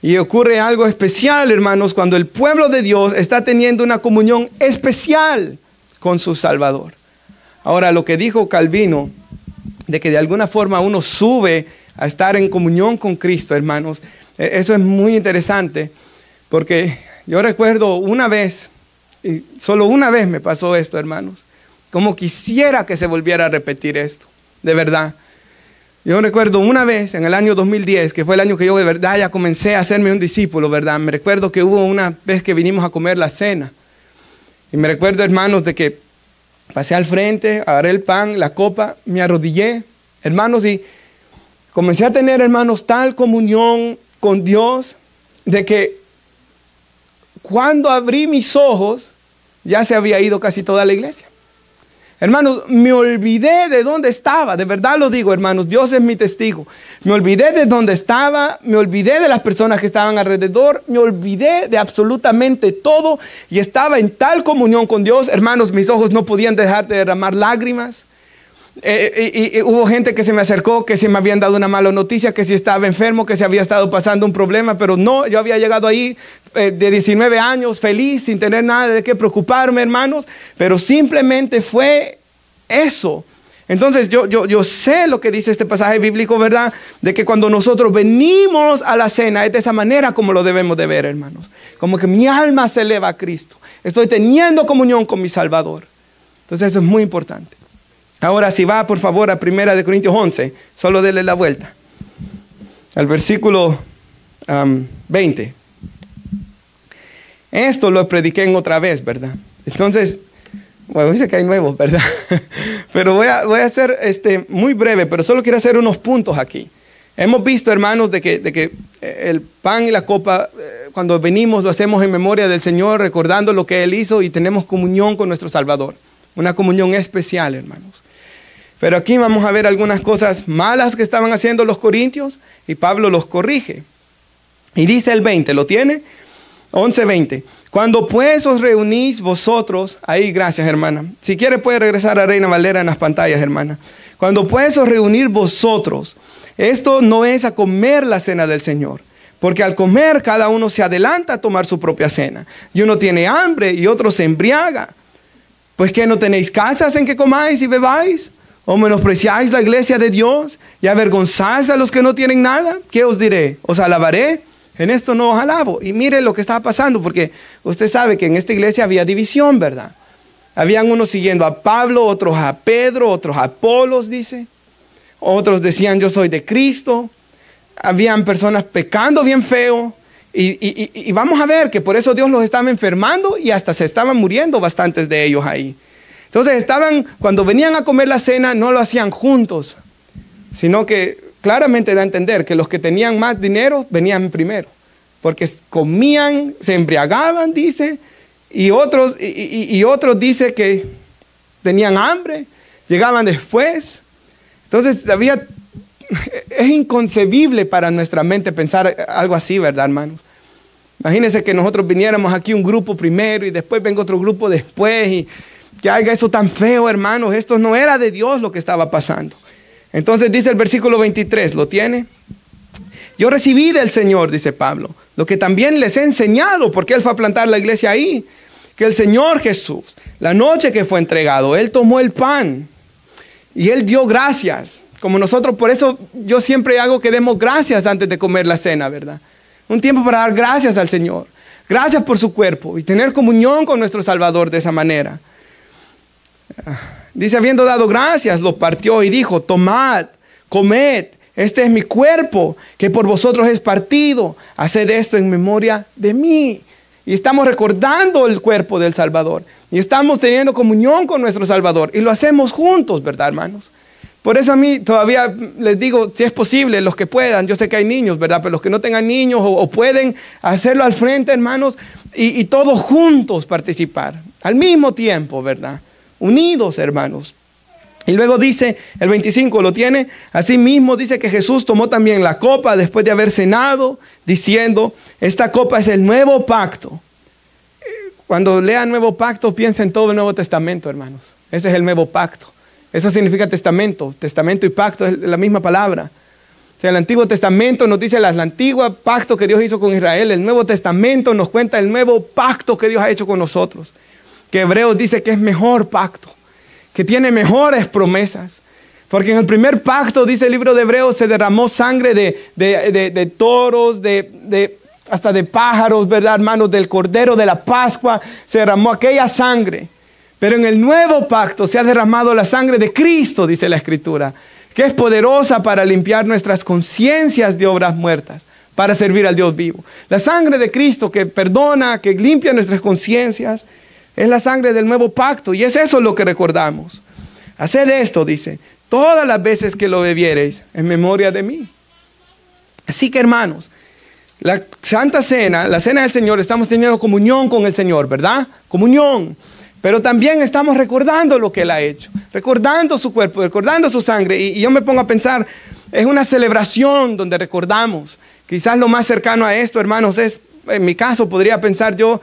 Y ocurre algo especial, hermanos, cuando el pueblo de Dios está teniendo una comunión especial con su Salvador. Ahora, lo que dijo Calvino, de que de alguna forma uno sube a estar en comunión con Cristo, hermanos, eso es muy interesante, porque yo recuerdo una vez, y solo una vez me pasó esto, hermanos, como quisiera que se volviera a repetir esto, de verdad. Yo recuerdo una vez en el año 2010, que fue el año que yo de verdad ya comencé a hacerme un discípulo, ¿verdad? Me recuerdo que hubo una vez que vinimos a comer la cena. Y me recuerdo, hermanos, de que pasé al frente, agarré el pan, la copa, me arrodillé, hermanos, y comencé a tener, hermanos, tal comunión con Dios, de que cuando abrí mis ojos, ya se había ido casi toda la iglesia. Hermanos, me olvidé de dónde estaba, de verdad lo digo, hermanos, Dios es mi testigo. Me olvidé de dónde estaba, me olvidé de las personas que estaban alrededor, me olvidé de absolutamente todo y estaba en tal comunión con Dios, hermanos, mis ojos no podían dejar de derramar lágrimas. Y hubo gente que se me acercó, que se me habían dado una mala noticia, que si estaba enfermo, que se había estado pasando un problema, pero no, yo había llegado ahí de 19 años, feliz, sin tener nada de qué preocuparme, hermanos, pero simplemente fue eso. Entonces yo sé lo que dice este pasaje bíblico, ¿verdad? De que cuando nosotros venimos a la cena es de esa manera como lo debemos de ver, hermanos. Como que mi alma se eleva a Cristo. Estoy teniendo comunión con mi Salvador. Entonces eso es muy importante. Ahora, si va por favor a 1 Corintios 11, solo denle la vuelta. Al versículo 20. Esto lo prediqué en otra vez, ¿verdad? Entonces, bueno, dice que hay nuevos, ¿verdad? Pero voy a hacer muy breve, pero solo quiero hacer unos puntos aquí. Hemos visto, hermanos, de que el pan y la copa, cuando venimos, lo hacemos en memoria del Señor, recordando lo que Él hizo y tenemos comunión con nuestro Salvador. Una comunión especial, hermanos. Pero aquí vamos a ver algunas cosas malas que estaban haciendo los corintios y Pablo los corrige. Y dice el 20, ¿lo tiene? 11:20. Cuando pues os reunís vosotros, ahí gracias hermana. Si quiere puede regresar a Reina Valera en las pantallas, hermana. Cuando pues os reunís vosotros, esto no es a comer la cena del Señor. Porque al comer cada uno se adelanta a tomar su propia cena. Y uno tiene hambre y otro se embriaga. Pues que no tenéis casas en que comáis y bebáis. ¿O menospreciáis la iglesia de Dios y avergonzáis a los que no tienen nada? ¿Qué os diré? ¿Os alabaré? En esto no os alabo. Y mire lo que estaba pasando, porque usted sabe que en esta iglesia había división, ¿verdad? Habían unos siguiendo a Pablo, otros a Pedro, otros a Apolos, dice. Otros decían yo soy de Cristo. Habían personas pecando bien feo. Y vamos a ver que por eso Dios los estaba enfermando y hasta se estaban muriendo bastantes de ellos ahí. Entonces cuando venían a comer la cena, no lo hacían juntos, sino que claramente da a entender que los que tenían más dinero venían primero, porque comían, se embriagaban, dice, y otros dice que tenían hambre, llegaban después. Entonces es inconcebible para nuestra mente pensar algo así, ¿verdad, hermanos? Imagínense que nosotros viniéramos aquí un grupo primero y después venga otro grupo después y que haga eso tan feo, hermanos. Esto no era de Dios lo que estaba pasando. Entonces dice el versículo 23, ¿lo tiene? Yo recibí del Señor, dice Pablo, lo que también les he enseñado, porque Él fue a plantar la iglesia ahí, que el Señor Jesús, la noche que fue entregado, Él tomó el pan y Él dio gracias. Como nosotros, por eso yo siempre hago que demos gracias antes de comer la cena, ¿verdad? Un tiempo para dar gracias al Señor. Gracias por su cuerpo y tener comunión con nuestro Salvador de esa manera. Dice, habiendo dado gracias, lo partió y dijo, tomad, comed, este es mi cuerpo, que por vosotros es partido. Haced esto en memoria de mí. Y estamos recordando el cuerpo del Salvador. Y estamos teniendo comunión con nuestro Salvador. Y lo hacemos juntos, ¿verdad, hermanos? Por eso a mí todavía les digo, si es posible, los que puedan, yo sé que hay niños, ¿verdad? Pero los que no tengan niños o pueden hacerlo al frente, hermanos, y todos juntos participar, al mismo tiempo, ¿verdad? Unidos, hermanos. Y luego dice, el 25, ¿lo tiene? Asimismo dice que Jesús tomó también la copa después de haber cenado, diciendo, esta copa es el nuevo pacto. Cuando lean nuevo pacto, piensen en todo el Nuevo Testamento, hermanos. Ese es el nuevo pacto. Eso significa testamento. Testamento y pacto es la misma palabra. O sea, el Antiguo Testamento nos dice el antiguo pacto que Dios hizo con Israel. El Nuevo Testamento nos cuenta el nuevo pacto que Dios ha hecho con nosotros. Que Hebreos dice que es mejor pacto, que tiene mejores promesas. Porque en el primer pacto, dice el libro de Hebreos, se derramó sangre de toros, hasta de pájaros, ¿verdad, hermanos? Del cordero de la Pascua, se derramó aquella sangre. Pero en el nuevo pacto se ha derramado la sangre de Cristo, dice la Escritura. que es poderosa para limpiar nuestras conciencias de obras muertas, para servir al Dios vivo. La sangre de Cristo que perdona, que limpia nuestras conciencias, es la sangre del nuevo pacto, y es eso lo que recordamos. Haced esto, dice, todas las veces que lo bebiereis en memoria de mí. Así que, hermanos, la Santa Cena, la Cena del Señor, estamos teniendo comunión con el Señor, ¿verdad? Comunión. Pero también estamos recordando lo que Él ha hecho, recordando su cuerpo, recordando su sangre. Y yo me pongo a pensar, es una celebración donde recordamos. Quizás lo más cercano a esto, hermanos, es, en mi caso, podría pensar yo,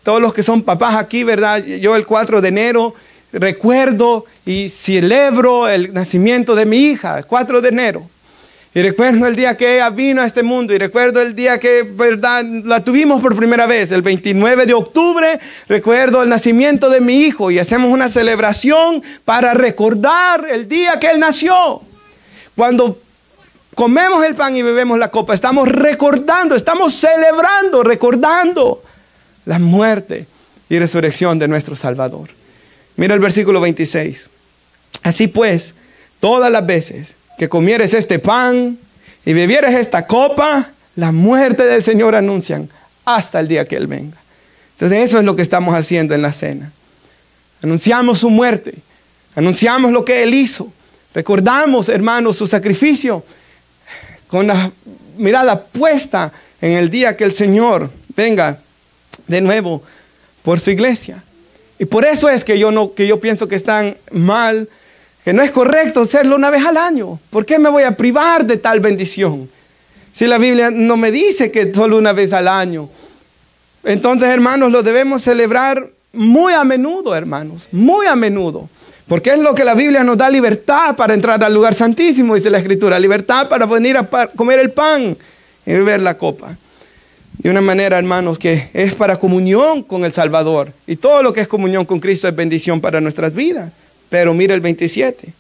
todos los que son papás aquí, ¿verdad? Yo el 4 de enero recuerdo y celebro el nacimiento de mi hija, el 4 de enero. Y recuerdo el día que ella vino a este mundo. Y recuerdo el día que, verdad, la tuvimos por primera vez. El 29 de octubre recuerdo el nacimiento de mi hijo. Y hacemos una celebración para recordar el día que él nació. Cuando comemos el pan y bebemos la copa, estamos recordando, estamos celebrando, recordando la muerte y resurrección de nuestro Salvador. Mira el versículo 26. Así pues, todas las veces que comieres este pan y bebieres esta copa, la muerte del Señor anuncian hasta el día que Él venga. Entonces eso es lo que estamos haciendo en la cena. Anunciamos su muerte, anunciamos lo que Él hizo. Recordamos, hermanos, su sacrificio con la mirada puesta en el día que el Señor venga de nuevo por su iglesia. Y por eso es que yo pienso que están mal, que no es correcto hacerlo una vez al año. ¿Por qué me voy a privar de tal bendición? Si la Biblia no me dice que solo una vez al año. Entonces, hermanos, lo debemos celebrar muy a menudo, hermanos, muy a menudo. Porque es lo que la Biblia nos da: libertad para entrar al lugar santísimo, dice la Escritura. Libertad para venir a comer el pan y beber la copa. De una manera, hermanos, que es para comunión con el Salvador. Y todo lo que es comunión con Cristo es bendición para nuestras vidas. Pero mira el 27.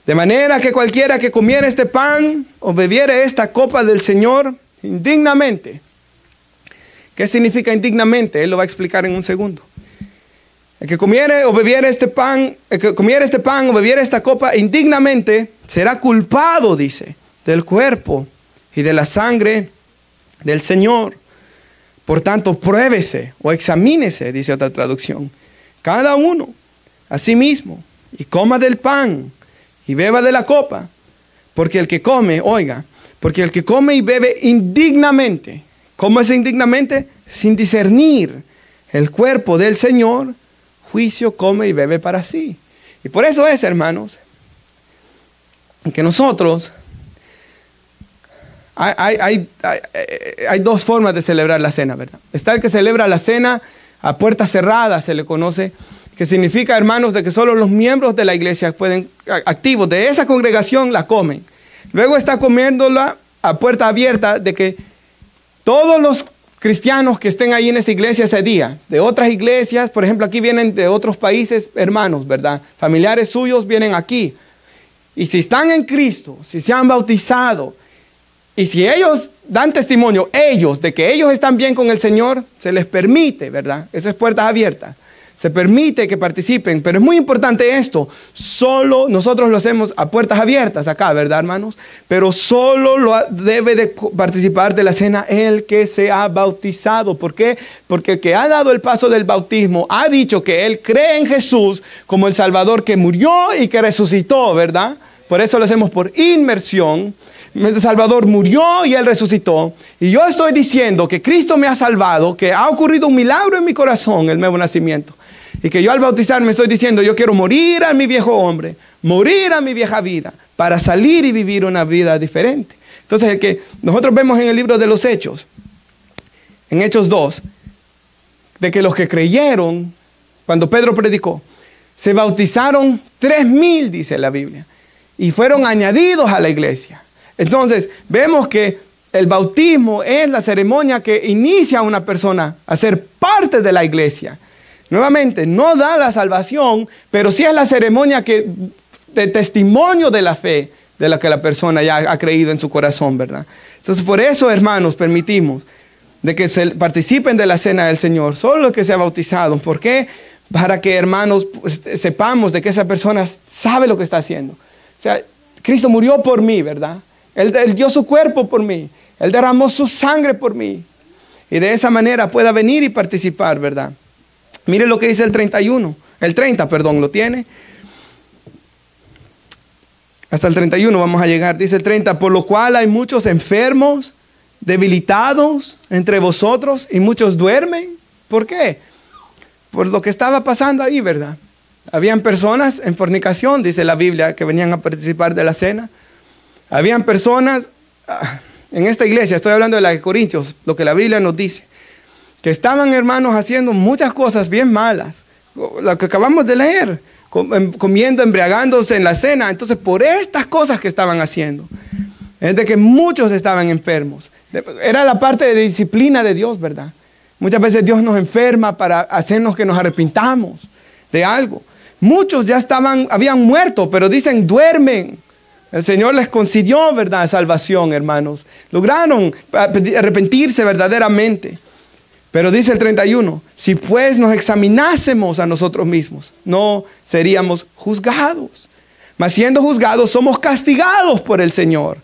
De manera que cualquiera que comiera este pan o bebiera esta copa del Señor indignamente. ¿Qué significa indignamente? Él lo va a explicar en un segundo. El que comiera o bebiera este pan o bebiera esta copa indignamente será culpado, dice, del cuerpo y de la sangre del Señor. Por tanto, pruébese o examínese, dice otra traducción, cada uno a sí mismo, y coma del pan y beba de la copa. Porque el que come y bebe indignamente, ¿cómo es indignamente? Sin discernir el cuerpo del Señor, juicio come y bebe para sí. Y por eso es, hermanos, que nosotros... Hay dos formas de celebrar la cena, ¿verdad? Está el que celebra la cena a puertas cerradas, se le conoce, que significa, hermanos, de que solo los miembros de la iglesia activos de esa congregación la comen. Luego está comiéndola a puerta abierta, de que todos los cristianos que estén ahí en esa iglesia ese día, de otras iglesias, por ejemplo, aquí vienen de otros países, hermanos, ¿verdad? Familiares suyos vienen aquí. Y si están en Cristo, si se han bautizado, y si ellos dan testimonio, de que ellos están bien con el Señor, se les permite, ¿verdad? Eso es puertas abiertas. Se permite que participen, pero es muy importante esto. Solo nosotros lo hacemos a puertas abiertas acá, ¿verdad, hermanos? Pero solo debe de participar de la cena el que se ha bautizado. ¿Por qué? Porque el que ha dado el paso del bautismo ha dicho que él cree en Jesús como el Salvador que murió y que resucitó, ¿verdad? Por eso lo hacemos por inmersión. El Salvador murió y Él resucitó. Y yo estoy diciendo que Cristo me ha salvado, que ha ocurrido un milagro en mi corazón, el nuevo nacimiento. Y que yo al bautizarme estoy diciendo, yo quiero morir a mi viejo hombre, morir a mi vieja vida, para salir y vivir una vida diferente. Entonces, el que nosotros vemos en el libro de los Hechos, en Hechos 2, de que los que creyeron, cuando Pedro predicó, se bautizaron 3,000, dice la Biblia, y fueron añadidos a la iglesia. Entonces, vemos que el bautismo es la ceremonia que inicia a una persona a ser parte de la iglesia. Nuevamente, no da la salvación, pero sí es la ceremonia de testimonio de la fe de la que la persona ya ha creído en su corazón, ¿verdad? Entonces, por eso, hermanos, permitimos de que participen de la cena del Señor, solo los que se han bautizado. ¿Por qué? para que, hermanos, pues, sepamos de que esa persona sabe lo que está haciendo. O sea, Cristo murió por mí, ¿verdad? Él dio su cuerpo por mí. Él derramó su sangre por mí. Y de esa manera pueda venir y participar, ¿verdad? Mire lo que dice el 30, ¿lo tiene? Hasta el 31 vamos a llegar. Dice el 30, por lo cual hay muchos enfermos, debilitados entre vosotros y muchos duermen. ¿Por qué? Por lo que estaba pasando ahí, ¿verdad? Habían personas en fornicación, dice la Biblia, que venían a participar de la cena. Habían personas, en esta iglesia, estoy hablando de la de Corintios, lo que la Biblia nos dice, que estaban, hermanos, haciendo muchas cosas bien malas, lo que acabamos de leer, comiendo, embriagándose en la cena. Entonces, por estas cosas que estaban haciendo, es de que muchos estaban enfermos. Era la parte de disciplina de Dios, ¿verdad? Muchas veces Dios nos enferma para hacernos que nos arrepintamos de algo. Muchos ya habían muerto, pero dicen duermen. El Señor les concedió, ¿verdad?, salvación, hermanos. Lograron arrepentirse verdaderamente. Pero dice el 31, si pues nos examinásemos a nosotros mismos, no seríamos juzgados. Mas siendo juzgados, somos castigados por el Señor,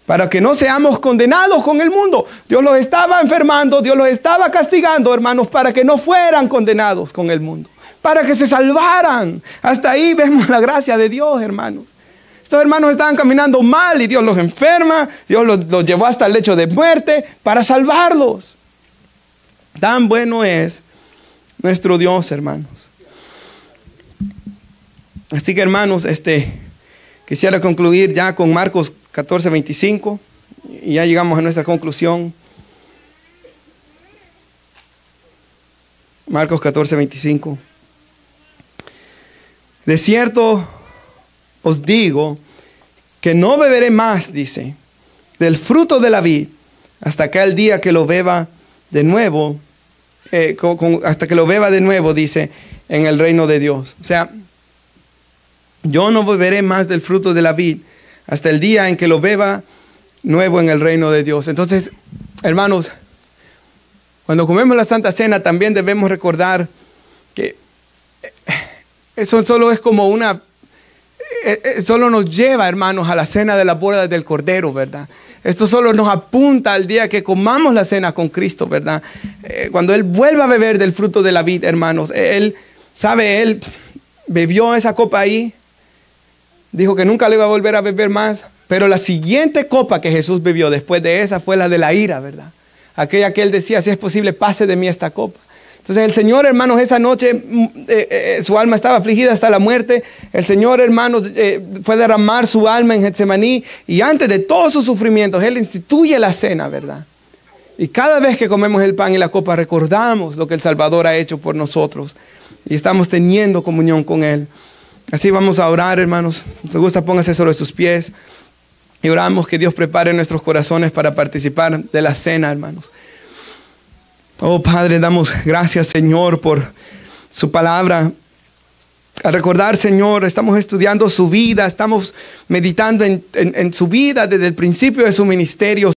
para que no seamos condenados con el mundo. Dios los estaba enfermando, Dios los estaba castigando, hermanos, para que no fueran condenados con el mundo, para que se salvaran. Hasta ahí vemos la gracia de Dios, hermanos. Estos hermanos estaban caminando mal y Dios los enferma, Dios los llevó hasta el lecho de muerte para salvarlos. Tan bueno es nuestro Dios, hermanos. Así que, hermanos, quisiera concluir ya con Marcos 14:25 y ya llegamos a nuestra conclusión. Marcos 14:25. De cierto os digo que no beberé más, dice, del fruto de la vid hasta aquel día que lo beba de nuevo, hasta que lo beba de nuevo, dice, en el reino de Dios. O sea, yo no beberé más del fruto de la vid hasta el día en que lo beba nuevo en el reino de Dios. Entonces, hermanos, cuando comemos la Santa Cena también debemos recordar que eso solo es como solo nos lleva, hermanos, a la cena de la boda del Cordero, ¿verdad? Esto solo nos apunta al día que comamos la cena con Cristo, ¿verdad? Cuando Él vuelva a beber del fruto de la vid, hermanos, Él bebió esa copa ahí, dijo que nunca le iba a volver a beber más, pero la siguiente copa que Jesús bebió después de esa fue la de la ira, ¿verdad? Aquella que Él decía, si es posible, pase de mí esta copa. Entonces el Señor, hermanos, esa noche su alma estaba afligida hasta la muerte. El Señor, hermanos, fue a derramar su alma en Getsemaní. Y antes de todos sus sufrimientos, Él instituye la cena, ¿verdad? Y cada vez que comemos el pan y la copa, recordamos lo que el Salvador ha hecho por nosotros. Y estamos teniendo comunión con Él. Así vamos a orar, hermanos. Si te gusta, póngase sobre sus pies. Y oramos que Dios prepare nuestros corazones para participar de la cena, hermanos. Oh Padre, damos gracias, Señor, por su palabra. Al recordar, Señor, estamos estudiando su vida, estamos meditando en su vida desde el principio de su ministerio.